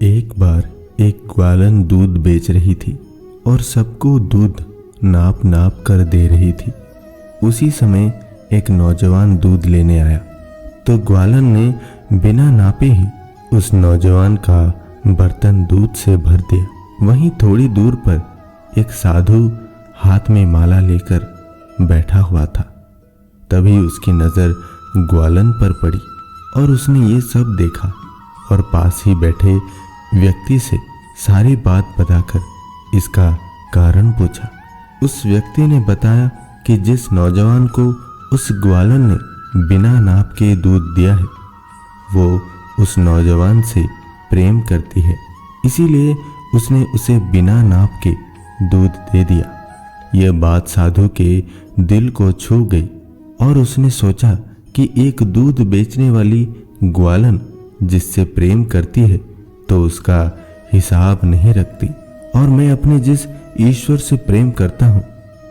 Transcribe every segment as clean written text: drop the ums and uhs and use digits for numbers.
एक बार एक ग्वालन दूध बेच रही थी और सबको दूध नाप नाप कर दे रही थी। उसी समय एक नौजवान दूध लेने आया तो ग्वालन ने बिना नापे ही उस नौजवान का बर्तन दूध से भर दिया। वहीं थोड़ी दूर पर एक साधु हाथ में माला लेकर बैठा हुआ था। तभी उसकी नज़र ग्वालन पर पड़ी और उसने ये सब देखा और पास ही बैठे व्यक्ति से सारी बात बताकर इसका कारण पूछा। उस व्यक्ति ने बताया कि जिस नौजवान को उस ग्वालन ने बिना नाप के दूध दिया है वो उस नौजवान से प्रेम करती है, इसीलिए उसने उसे बिना नाप के दूध दे दिया। यह बात साधु के दिल को छू गई और उसने सोचा कि एक दूध बेचने वाली ग्वालन जिससे प्रेम करती है तो उसका हिसाब नहीं रखती, और मैं अपने जिस ईश्वर से प्रेम करता हूँ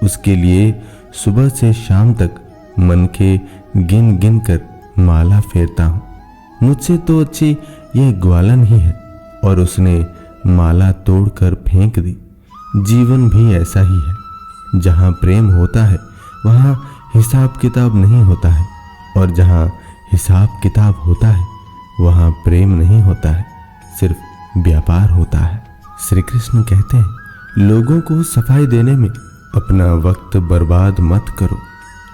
उसके लिए सुबह से शाम तक मन के गिन गिन कर माला फेरता हूँ। मुझसे तो अच्छी यह ग्वालन ही है। और उसने माला तोड़कर फेंक दी। जीवन भी ऐसा ही है, जहाँ प्रेम होता है वहाँ हिसाब किताब नहीं होता है, और जहाँ हिसाब किताब होता है वहाँ प्रेम नहीं होता है, सिर्फ व्यापार होता है। श्री कृष्ण कहते हैं, लोगों को सफाई देने में अपना वक्त बर्बाद मत करो।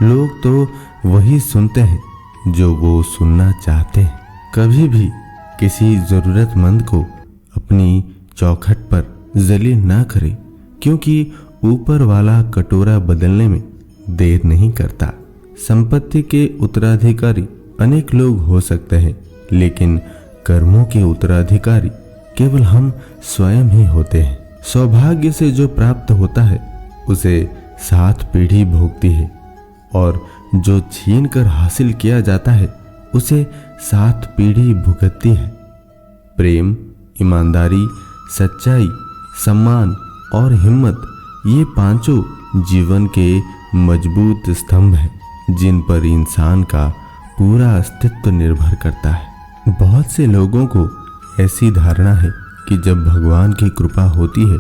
लोग तो वही सुनते हैं जो वो सुनना चाहते हैं। कभी भी किसी ज़रूरतमंद को अपनी चौखट पर जलील ना करे, क्योंकि ऊपर वाला कटोरा बदलने में देर नहीं करता। संपत्ति के उत्तराधिकारी अनेक लोग हो सकते हैं, लेकिन कर्मों के उत्तराधिकारी केवल हम स्वयं ही होते हैं। सौभाग्य से जो प्राप्त होता है उसे 7 पीढ़ी भोगती है, और जो छीन कर हासिल किया जाता है उसे 7 पीढ़ी भुगतती है। प्रेम, ईमानदारी, सच्चाई, सम्मान और हिम्मत, ये पांचों जीवन के मजबूत स्तंभ हैं जिन पर इंसान का पूरा अस्तित्व निर्भर करता है। बहुत से लोगों को ऐसी धारणा है कि जब भगवान की कृपा होती है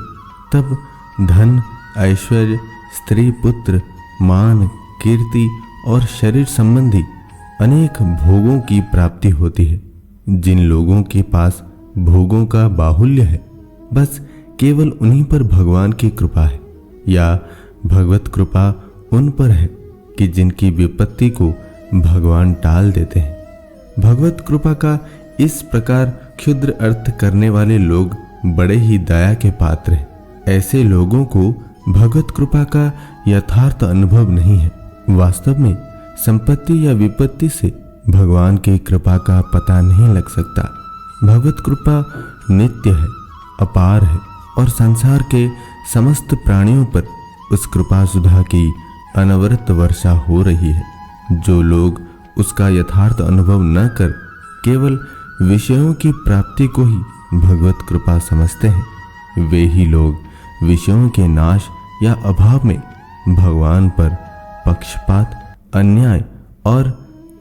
तब धन, ऐश्वर्य, स्त्री, पुत्र, मान, कीर्ति और शरीर संबंधी अनेक भोगों की प्राप्ति होती है। जिन लोगों के पास भोगों का बाहुल्य है, बस केवल उन्हीं पर भगवान की कृपा है, या भगवत कृपा उन पर है कि जिनकी विपत्ति को भगवान टाल देते हैं। भगवत कृपा का इस प्रकार क्षुद्र अर्थ करने वाले लोग बड़े ही दया के पात्र हैं। ऐसे लोगों को भगवत कृपा का यथार्थ अनुभव नहीं है। वास्तव में संपत्ति या विपत्ति से भगवान की कृपा का पता नहीं लग सकता। भगवत कृपा नित्य है, अपार है, और संसार के समस्त प्राणियों पर उस कृपा सुधा की अनवरत वर्षा हो रही है। जो लोग उसका यथार्थ अनुभव न कर केवल विषयों की प्राप्ति को ही भगवत कृपा समझते हैं, वे ही लोग विषयों के नाश या अभाव में भगवान पर पक्षपात, अन्याय और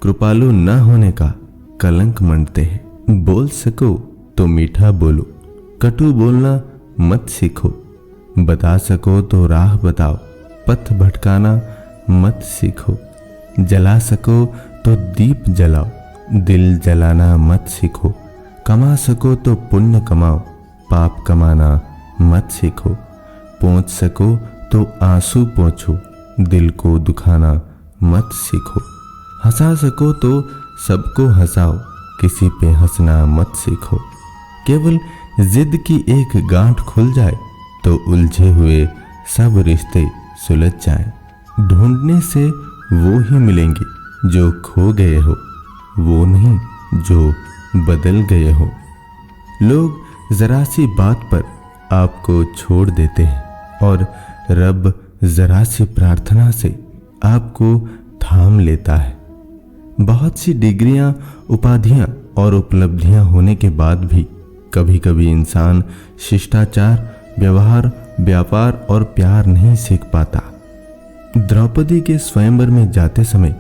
कृपालु न होने का कलंक मंडते हैं। बोल सको तो मीठा बोलो, कटु बोलना मत सीखो। बता सको तो राह बताओ, पथ भटकाना मत सीखो। जला सको तो दीप जलाओ, दिल जलाना मत सीखो। कमा सको तो पुण्य कमाओ, पाप कमाना मत सीखो। पहुँच सको तो आंसू पोंछो, दिल को दुखाना मत सीखो। हंसा सको तो सबको हंसाओ, किसी पे हंसना मत सीखो। केवल जिद की एक गांठ खुल जाए तो उलझे हुए सब रिश्ते सुलझ जाएं। ढूंढने से वो ही मिलेंगे जो खो गए हो, वो नहीं जो बदल गए हो। लोग जरा सी बात पर आपको छोड़ देते हैं और रब जरा सी प्रार्थना से आपको थाम लेता है। बहुत सी डिग्रियां, उपाधियां और उपलब्धियां होने के बाद भी कभी कभी इंसान शिष्टाचार, व्यवहार, व्यापार और प्यार नहीं सीख पाता। द्रौपदी के स्वयंवर में जाते समय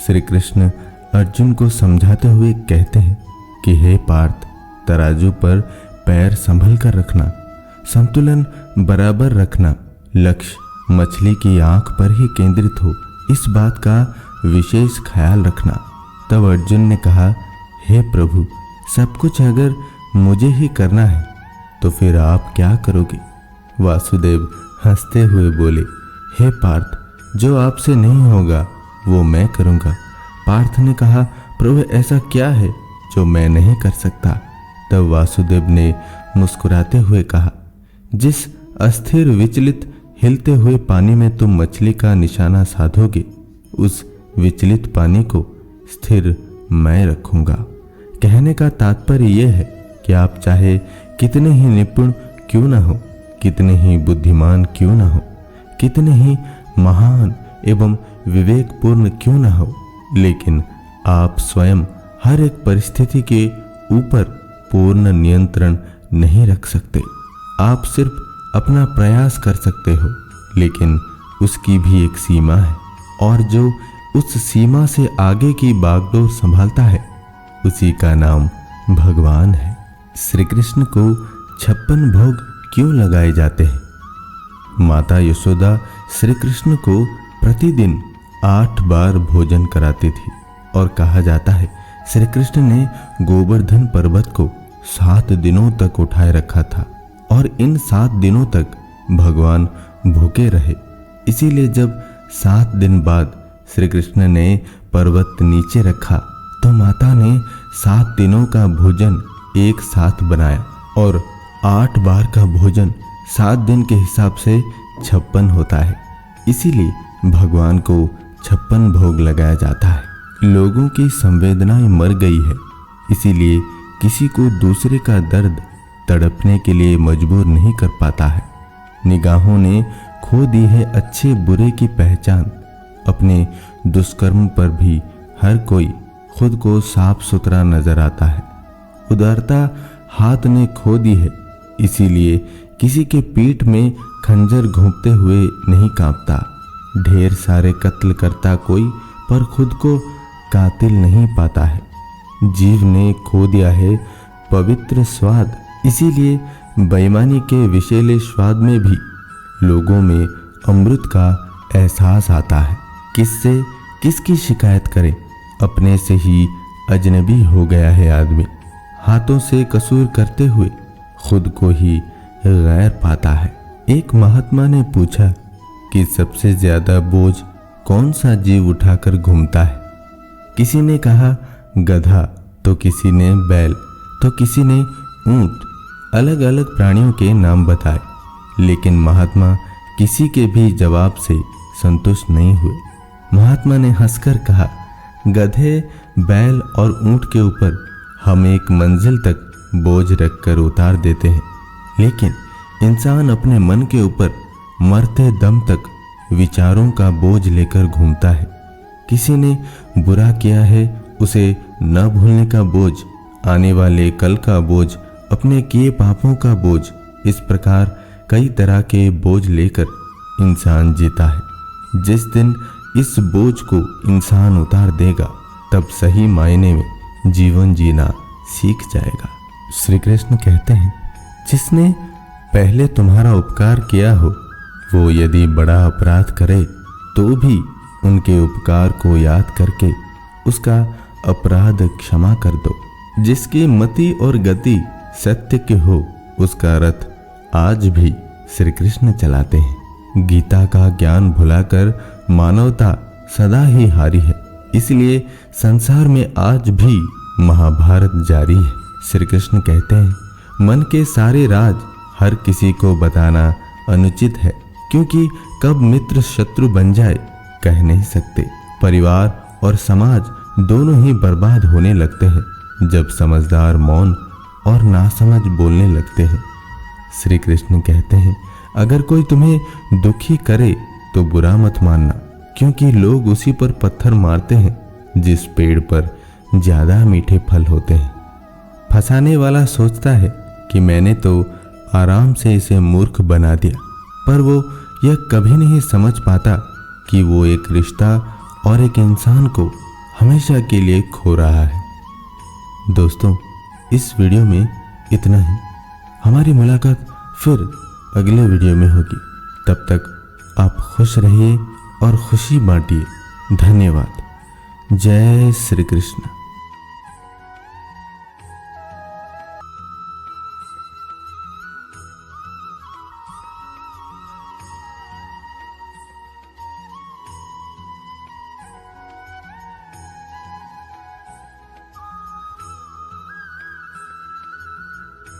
श्री कृष्ण अर्जुन को समझाते हुए कहते हैं कि हे पार्थ, तराजू पर पैर संभल कर रखना, संतुलन बराबर रखना, लक्ष्य मछली की आंख पर ही केंद्रित हो, इस बात का विशेष ख्याल रखना। तब अर्जुन ने कहा, हे प्रभु, सब कुछ अगर मुझे ही करना है तो फिर आप क्या करोगे? वासुदेव हंसते हुए बोले, हे पार्थ, जो आपसे नहीं होगा वो मैं करूँगा। पार्थ ने कहा, प्रभु ऐसा क्या है जो मैं नहीं कर सकता? तब वासुदेव ने मुस्कुराते हुए कहा, जिस अस्थिर विचलित हिलते हुए पानी में तुम मछली का निशाना साधोगे, उस विचलित पानी को स्थिर मैं रखूंगा। कहने का तात्पर्य यह है कि आप चाहे कितने ही निपुण क्यों न हो, कितने ही बुद्धिमान क्यों न हो, कितने ही महान एवं विवेकपूर्ण क्यों न हो, लेकिन आप स्वयं हर एक परिस्थिति के ऊपर पूर्ण नियंत्रण नहीं रख सकते। आप सिर्फ अपना प्रयास कर सकते हो, लेकिन उसकी भी एक सीमा है, और जो उस सीमा से आगे की बागडोर संभालता है उसी का नाम भगवान है। श्री कृष्ण को 56 भोग क्यों लगाए जाते हैं? माता यशोदा श्री कृष्ण को प्रतिदिन 8 बार भोजन कराती थी, और कहा जाता है श्री कृष्ण ने गोवर्धन पर्वत को 7 दिनों तक उठाए रखा था, और इन 7 दिनों तक भगवान भूखे रहे। इसीलिए जब 7 दिन बाद श्री कृष्ण ने पर्वत नीचे रखा तो माता ने 7 दिनों का भोजन एक साथ बनाया, और 8 बार का भोजन 7 दिन के हिसाब से 56 होता है। इसीलिए भगवान को 56 भोग लगाया जाता है। लोगों की संवेदनाएं मर गई है, इसीलिए किसी को दूसरे का दर्द तड़पने के लिए मजबूर नहीं कर पाता है। निगाहों ने खो दी है अच्छे बुरे की पहचान। अपने दुष्कर्म पर भी हर कोई खुद को साफ सुथरा नजर आता है। उदारता हाथ ने खो दी है, इसीलिए किसी के पीठ में खंजर घोंपते हुए नहीं कांपता। ढेर सारे कत्ल करता कोई, पर खुद को कातिल नहीं पाता है। जीव ने खो दिया है पवित्र स्वाद, इसीलिए बेईमानी के विषैले स्वाद में भी लोगों में अमृत का एहसास आता है। किससे किसकी शिकायत करें? अपने से ही अजनबी हो गया है आदमी। हाथों से कसूर करते हुए खुद को ही गैर पाता है। एक महात्मा ने पूछा कि सबसे ज्यादा बोझ कौन सा जीव उठाकर घूमता है? किसी ने कहा गधा, तो किसी ने बैल, तो किसी ने ऊंट। अलग अलग प्राणियों के नाम बताए, लेकिन महात्मा किसी के भी जवाब से संतुष्ट नहीं हुए। महात्मा ने हंसकर कहा, गधे, बैल और ऊंट के ऊपर हम एक मंजिल तक बोझ रखकर उतार देते हैं, लेकिन इंसान अपने मन के ऊपर मरते दम तक विचारों का बोझ लेकर घूमता है। किसी ने बुरा किया है, उसे न भूलने का बोझ, आने वाले कल का बोझ, अपने किए पापों का बोझ, इस प्रकार कई तरह के बोझ लेकर इंसान जीता है। जिस दिन इस बोझ को इंसान उतार देगा, तब सही मायने में जीवन जीना सीख जाएगा। श्री कृष्ण कहते हैं, जिसने पहले तुम्हारा उपकार किया हो, वो यदि बड़ा अपराध करे तो भी उनके उपकार को याद करके उसका अपराध क्षमा कर दो। जिसकी मति और गति सत्य के हो, उसका रथ आज भी श्री कृष्ण चलाते हैं। गीता का ज्ञान भुलाकर मानवता सदा ही हारी है, इसलिए संसार में आज भी महाभारत जारी है। श्री कृष्ण कहते हैं, मन के सारे राज हर किसी को बताना अनुचित है, क्योंकि कब मित्र शत्रु बन जाए कह नहीं सकते। परिवार और समाज दोनों ही बर्बाद होने लगते हैं जब समझदार मौन और नासमझ बोलने लगते हैं। श्री कृष्ण कहते हैं, अगर कोई तुम्हें दुखी करे तो बुरा मत मानना, क्योंकि लोग उसी पर पत्थर मारते हैं जिस पेड़ पर ज्यादा मीठे फल होते हैं। फंसाने वाला सोचता है कि मैंने तो आराम से इसे मूर्ख बना दिया, पर वो यह कभी नहीं समझ पाता कि वो एक रिश्ता और एक इंसान को हमेशा के लिए खो रहा है। दोस्तों, इस वीडियो में इतना ही। हमारी मुलाकात फिर अगले वीडियो में होगी। तब तक आप खुश रहिए और खुशी बांटिए। धन्यवाद। जय श्री कृष्ण।